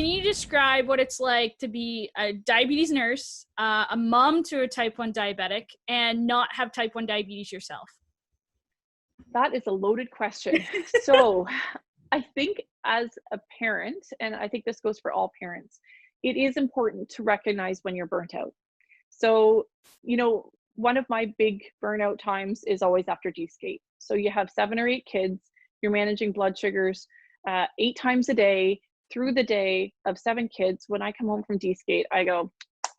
can you describe what it's like to be a diabetes nurse, a mom to a type 1 diabetic, and not have type 1 diabetes yourself? That is a loaded question. So I think as a parent, and I think this goes for all parents, it is important to recognize when you're burnt out. So, one of my big burnout times is always after Dskate. So you have 7 or 8 kids, you're managing blood sugars 8 times a day through the day of 7 kids. When I come home from Dskate, I go,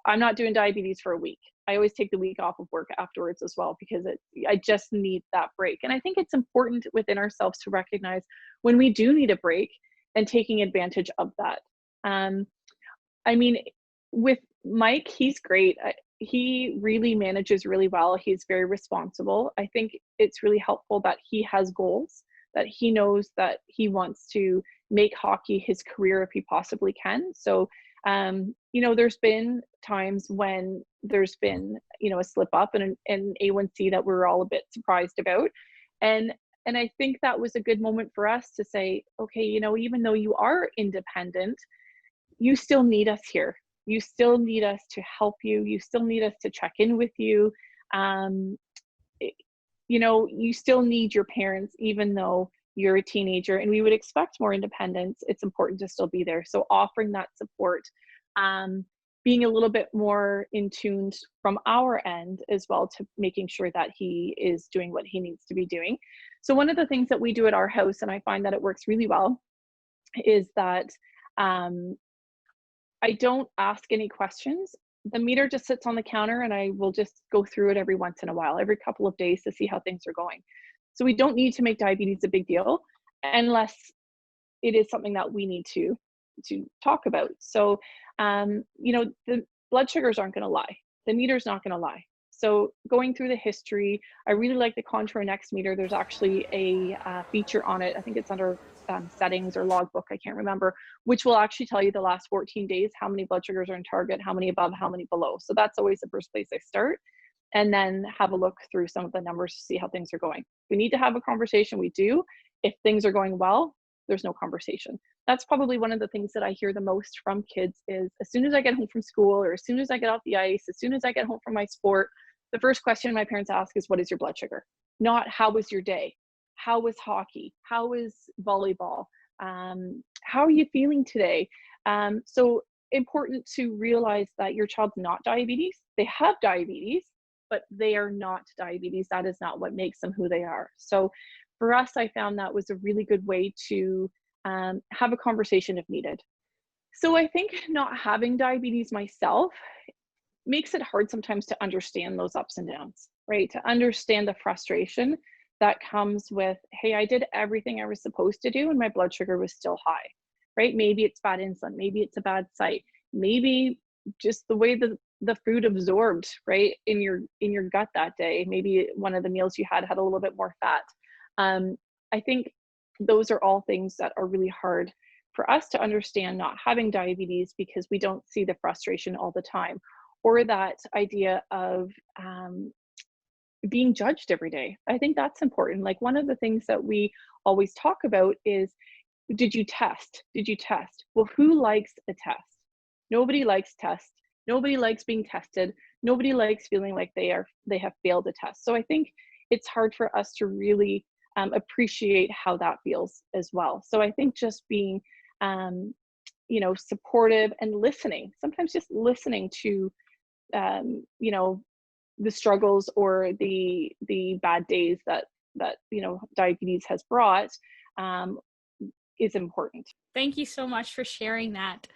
I'm not doing diabetes for a week. I always take the week off of work afterwards as well, because I just need that break. And I think it's important within ourselves to recognize when we do need a break and taking advantage of that. I mean, with Mike, he's great. He really manages really well. He's very responsible. I think it's really helpful that he has goals, that he knows that he wants to make hockey his career if he possibly can. So, there's been times when there's been, a slip up and an A1C that we're all a bit surprised about. And I think that was a good moment for us to say, okay, even though you are independent, you still need us here. You still need us to help you. You still need us to check in with you. You still need your parents, even though you're a teenager, and we would expect more independence. It's important to still be there. So offering that support, being a little bit more in tune from our end as well, to making sure that he is doing what he needs to be doing. So one of the things that we do at our house, and I find that it works really well, is that I don't ask any questions. The meter just sits on the counter, and I will just go through it every once in a while, every couple of days, to see how things are going. So we don't need to make diabetes a big deal unless it is something that we need to talk about. So, the blood sugars aren't going to lie. The meter's not going to lie. So going through the history, I really like the Contour Next meter. There's actually a feature on it. I think it's under settings or logbook, I can't remember, which will actually tell you the last 14 days, how many blood sugars are in target, how many above, how many below. So that's always the first place I start, and then have a look through some of the numbers to see how things are going. If we need to have a conversation, we do. If things are going well, there's no conversation. That's probably one of the things that I hear the most from kids is, as soon as I get home from school, or as soon as I get off the ice, as soon as I get home from my sport, the first question my parents ask is, what is your blood sugar? Not how was your day? How was hockey? How was volleyball? How are you feeling today? So important to realize that your child's not diabetes. They have diabetes, but they are not diabetes. That is not what makes them who they are. So for us, I found that was a really good way to have a conversation if needed. So I think not having diabetes myself makes it hard sometimes to understand those ups and downs, right? To understand the frustration that comes with, hey, I did everything I was supposed to do and my blood sugar was still high, right? Maybe it's bad insulin, maybe it's a bad site, maybe just the way the food absorbed, right, in your gut that day. Maybe one of the meals you had a little bit more fat. I think those are all things that are really hard for us to understand, not having diabetes, because we don't see the frustration all the time, or that idea of being judged every day. I think that's important. Like, one of the things that we always talk about is, did you test? Did you test? Well, who likes a test? Nobody likes tests. Nobody likes being tested. Nobody likes feeling like they have failed a test. So I think it's hard for us to really appreciate how that feels as well. So I think just being supportive and listening, sometimes just listening to the struggles or the bad days that diabetes has brought is important. Thank you so much for sharing that.